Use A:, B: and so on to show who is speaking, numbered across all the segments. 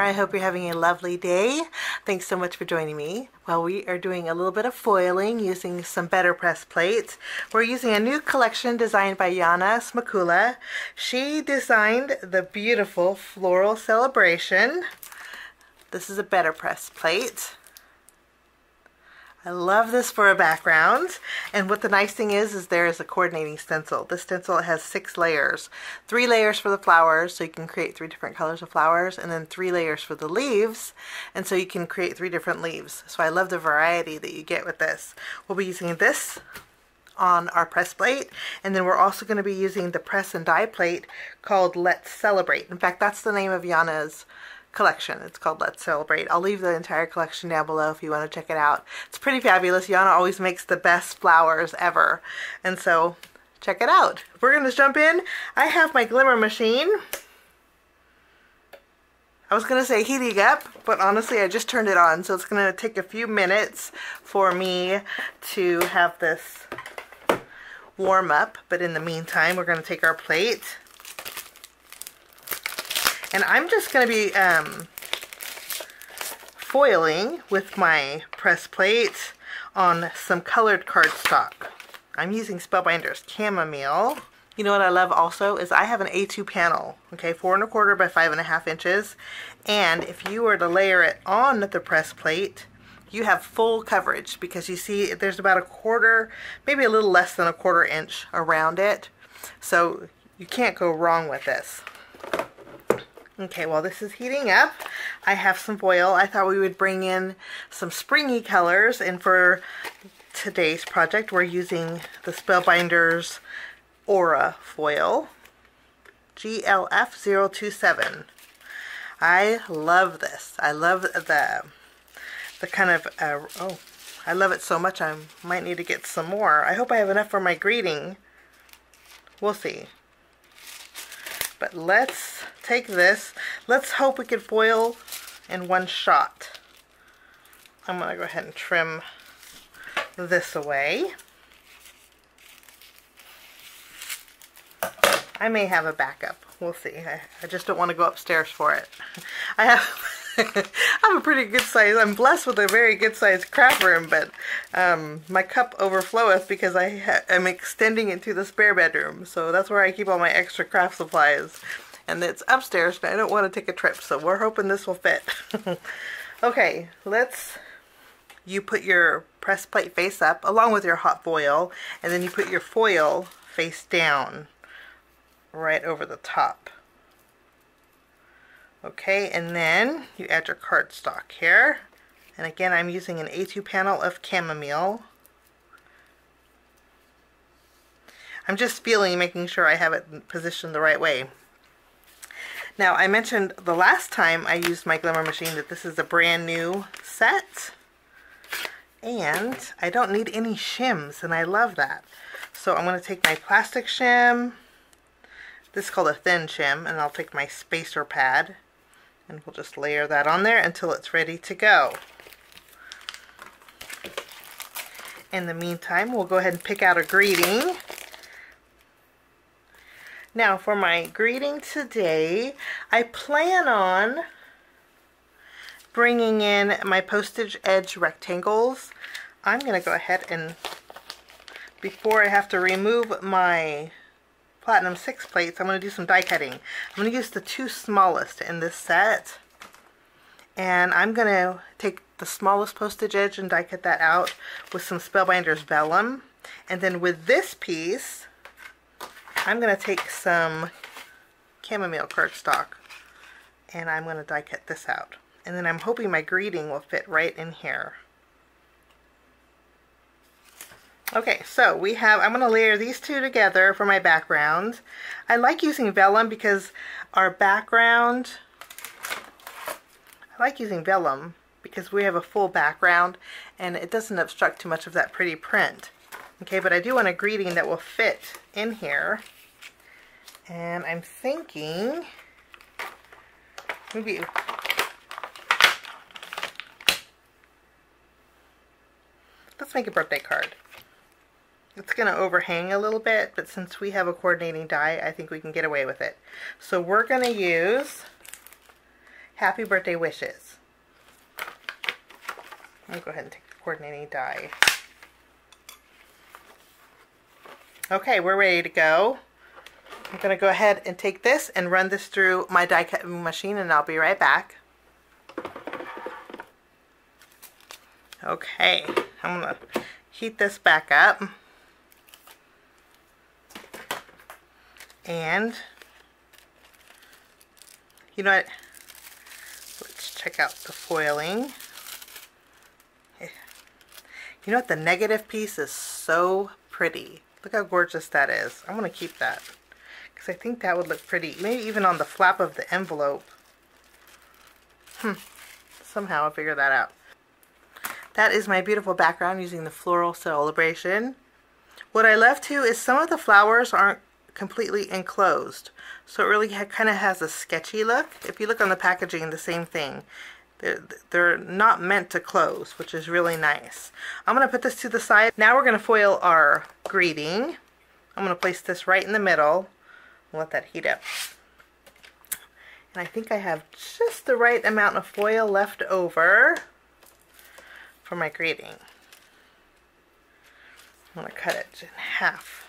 A: I hope you're having a lovely day. Thanks so much for joining me. Well, we are doing a little bit of foiling using some BETTERPRESS plates. We're using a new collection designed by Yana Smakula. She designed the beautiful Floral Celebration. This is a BETTERPRESS plate. I love this for a background, and what the nice thing is there is a coordinating stencil. This stencil has 6 layers. 3 layers for the flowers, so you can create 3 different colors of flowers, and then 3 layers for the leaves, and so you can create 3 different leaves. So I love the variety that you get with this. We'll be using this on our press plate, and then we're also going to be using the press and die plate called Let's Celebrate. In fact, that's the name of Yana's collection. It's called Let's Celebrate. I'll leave the entire collection down below if you want to check it out. It's pretty fabulous. Yana always makes the best flowers ever, and so check it out. We're going to jump in. I have my glimmer machine. I was going to say heating up, but honestly I just turned it on, so it's going to take a few minutes for me to have this warm up, but in the meantime we're going to take our plate. And I'm just going to be foiling with my press plate on some colored cardstock. I'm using Spellbinders Chamomile. You know what I love also is I have an A2 panel, okay, 4 1/4 by 5.5 inches. And if you were to layer it on the press plate, you have full coverage, because you see there's about 1/4, maybe a little less than 1/4 inch around it. So you can't go wrong with this. Okay, while this is heating up, I have some foil. I thought we would bring in some springy colors, and for today's project we're using the Spellbinders Aura foil, GLF027. I love this. I love the kind of, oh, I love it so much I might need to get some more. I hope I have enough for my greeting. We'll see. But let's take this. Let's hope we can foil in one shot. I'm going to go ahead and trim this away. I may have a backup. We'll see. I just don't want to go upstairs for it. I have I have a pretty good size. I'm blessed with a very good sized craft room, but my cup overfloweth because I'm extending into the spare bedroom. So that's where I keep all my extra craft supplies. And it's upstairs, and I don't want to take a trip, so we're hoping this will fit. Okay, you put your press plate face up along with your hot foil, and then you put your foil face down right over the top. Okay, and then you add your cardstock here. And again, I'm using an A2 panel of Chamomile. I'm just making sure I have it positioned the right way. Now, I mentioned the last time I used my glimmer machine that this is a brand new set. And I don't need any shims, and I love that. So I'm going to take my plastic shim. This is called a thin shim, and I'll take my spacer pad. And we'll just layer that on there until it's ready to go. In the meantime, we'll go ahead and pick out a greeting. Now for my greeting today, I plan on bringing in my postage edge rectangles. I'm going to go ahead and, before I have to remove my Platinum 6 plates, I'm going to do some die cutting. I'm going to use the 2 smallest in this set, and I'm going to take the smallest postage edge and die cut that out with some Spellbinders vellum. And then with this piece, I'm going to take some Chamomile cardstock, and I'm going to die cut this out. And then I'm hoping my greeting will fit right in here. Okay, so I'm going to layer these 2 together for my background. I like using vellum because our background, I like using vellum because we have a full background and it doesn't obstruct too much of that pretty print. Okay, but I do want a greeting that will fit in here. And I'm thinking maybe let's make a birthday card. It's going to overhang a little bit, but since we have a coordinating die, I think we can get away with it. So we're going to use happy birthday wishes. I'll go ahead and take the coordinating die. Okay, we're ready to go. I'm going to go ahead and take this and run this through my die cutting machine, and I'll be right back. Okay, I'm going to heat this back up. And you know what? Let's check out the foiling. You know what? The negative piece is so pretty. Look how gorgeous that is. I'm going to keep that because I think that would look pretty. Maybe even on the flap of the envelope. Somehow I'll figure that out. That is my beautiful background using the Floral Celebration. What I love too is some of the flowers aren't completely enclosed, so it really kind of has a sketchy look. If you look on the packaging, the same thing. They're not meant to close, which is really nice. I'm going to put this to the side. Now we're going to foil our greeting. I'm going to place this right in the middle and let that heat up. And I think I have just the right amount of foil left over for my greeting. I'm going to cut it in half.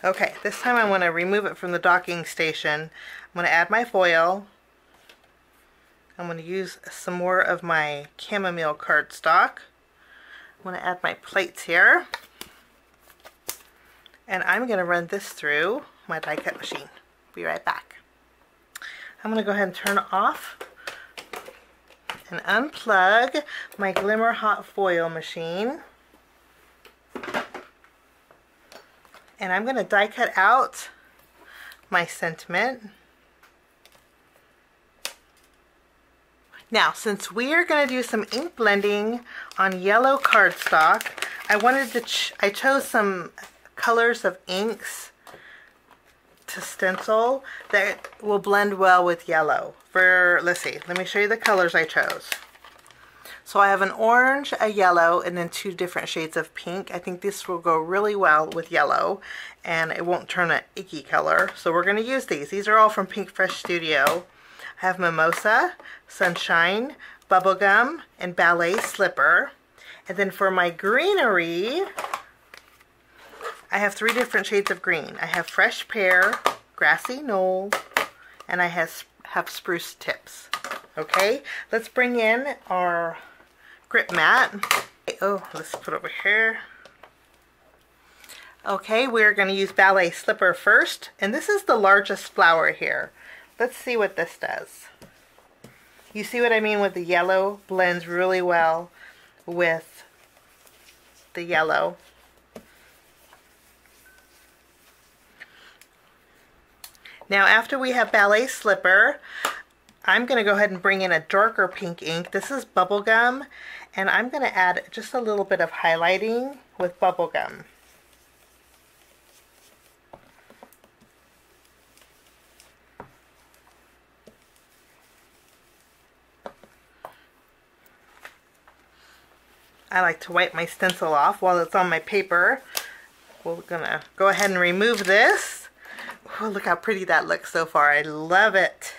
A: Okay, this time I want to remove it from the docking station. I'm going to add my foil. I'm going to use some more of my Chamomile cardstock. I'm going to add my plates here. And I'm going to run this through my die cut machine. Be right back. I'm going to go ahead and turn off and unplug my Glimmer hot foil machine. And I'm going to die cut out my sentiment. Now, since we are going to do some ink blending on yellow cardstock, I chose some colors of inks to stencil that will blend well with yellow. Let's see, let me show you the colors I chose. So I have an orange, a yellow, and then 2 different shades of pink. I think this will go really well with yellow, and it won't turn an icky color. So we're going to use these. These are all from PINKFRESH Studio. I have Mimosa, Sunshine, Bubblegum, and Ballet Slipper. And then for my greenery, I have 3 different shades of green. I have Fresh Pear, Grassy Knoll, and I have Spruce Tips. Okay, let's bring in our grip mat. Oh, let's put it over here. Okay, we're going to use Ballet Slipper first, and this is the largest flower here. Let's see what this does. You see what I mean with the yellow? Blends really well with the yellow. Now after we have Ballet Slipper, I'm going to go ahead and bring in a darker pink ink. This is Bubblegum, and I'm going to add just a little bit of highlighting with Bubblegum. I like to wipe my stencil off while it's on my paper. We're going to go ahead and remove this. Oh, look how pretty that looks so far. I love it.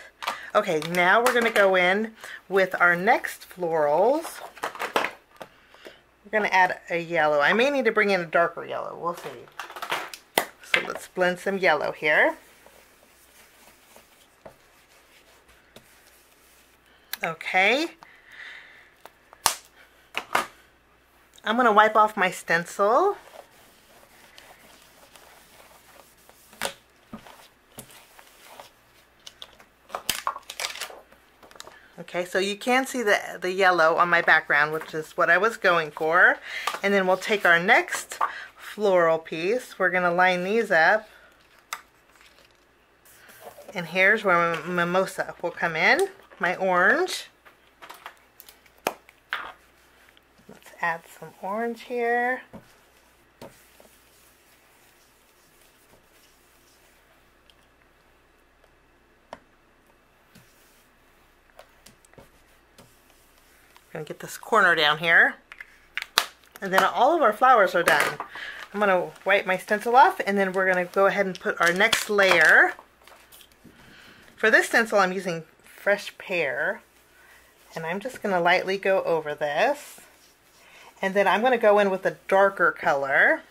A: Okay, now we're going to go in with our next florals. We're going to add a yellow. I may need to bring in a darker yellow. We'll see. So let's blend some yellow here. Okay. I'm going to wipe off my stencil. Okay, so you can see the yellow on my background, which is what I was going for. And then we'll take our next floral piece. We're going to line these up. And here's where my mimosa will come in, my orange. Let's add some orange here. Going to get this corner down here, and then all of our flowers are done. I'm going to wipe my stencil off, and then we're going to go ahead and put our next layer. For this stencil, I'm using Fresh Pear, and I'm just going to lightly go over this. And then I'm going to go in with a darker color.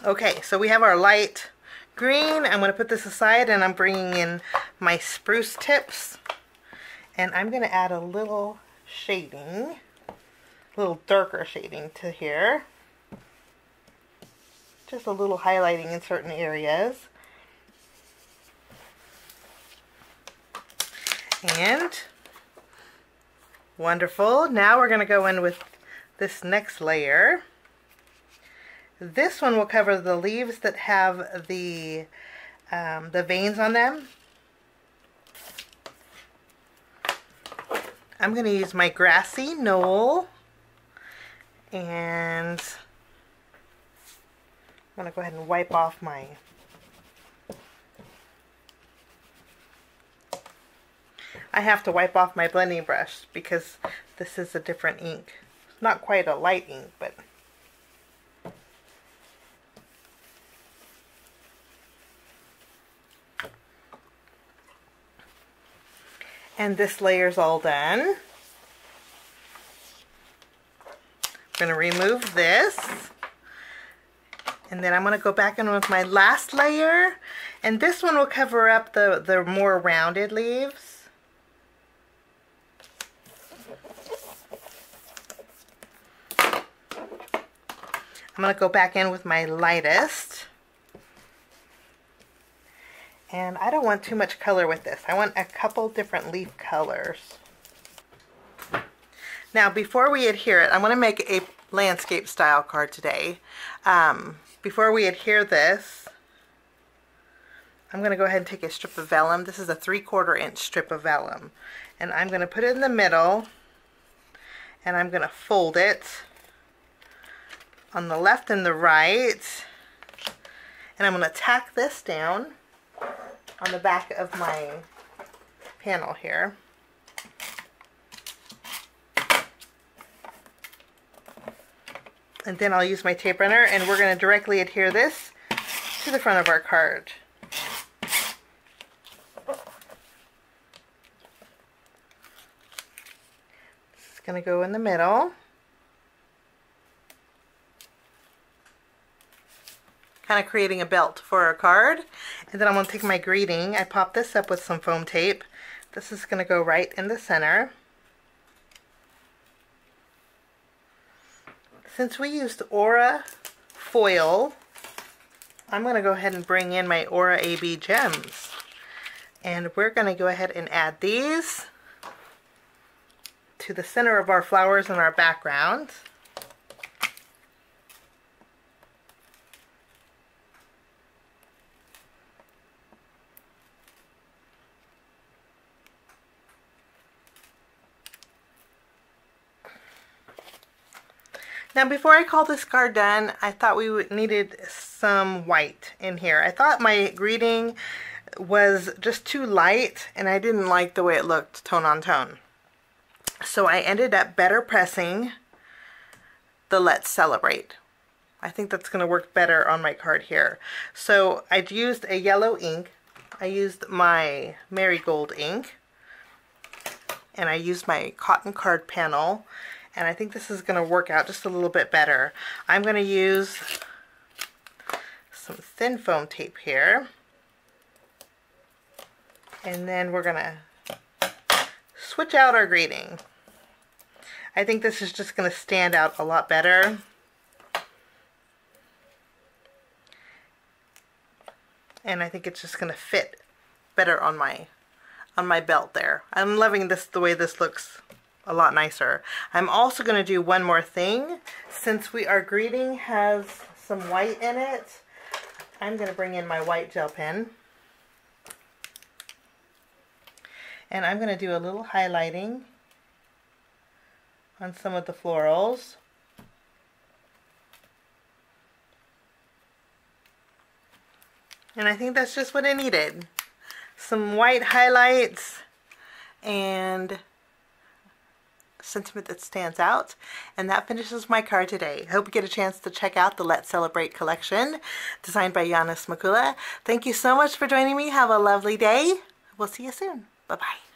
A: Okay, so we have our light green. I'm going to put this aside, and I'm bringing in my spruce tips. And I'm going to add a little shading, a little darker shading to here. Just a little highlighting in certain areas. And wonderful. Now we're going to go in with this next layer. This one will cover the leaves that have the veins on them. I'm going to use my grassy knoll, and I'm going to go ahead and wipe off my I have to wipe off my blending brush because this is a different ink. Not quite a light ink, but and this layer's all done. I'm going to remove this, and then I'm going to go back in with my last layer, and this one will cover up the more rounded leaves. I'm going to go back in with my lightest. And I don't want too much color with this. I want a couple different leaf colors. Now before we adhere it, I'm going to make a landscape style card today. Before we adhere this, I'm going to go ahead and take a strip of vellum. This is a 3/4 inch strip of vellum. And I'm going to put it in the middle, and I'm going to fold it on the left and the right. And I'm going to tack this down on the back of my panel here. And then I'll use my tape runner, and we're going to directly adhere this to the front of our card. This is going to go in the middle. Kind of creating a belt for our card. And then I'm going to take my greeting. I pop this up with some foam tape. This is going to go right in the center. Since we used Aura foil, I'm going to go ahead and bring in my Aura AB gems. And we're going to go ahead and add these to the center of our flowers in our background. Now before I call this card done, I thought we needed some white in here. I thought my greeting was just too light, and I didn't like the way it looked tone on tone. So I ended up better pressing the Let's Celebrate. I think that's going to work better on my card here. So I used a yellow ink. I used my marigold ink, and I used my cotton card panel. And I think this is going to work out just a little bit better. I'm going to use some thin foam tape here. And then we're going to switch out our greeting. I think this is just going to stand out a lot better. And I think it's just going to fit better on my belt there. I'm loving this, the way this looks. A lot nicer. I'm also going to do one more thing. Since our greeting has some white in it, I'm going to bring in my white gel pen. And I'm going to do a little highlighting on some of the florals. And I think that's just what I needed. Some white highlights and sentiment that stands out. And that finishes my card today. I hope you get a chance to check out the Let's Celebrate collection designed by Yana Smakula. Thank you so much for joining me. Have a lovely day. We'll see you soon. Bye-bye.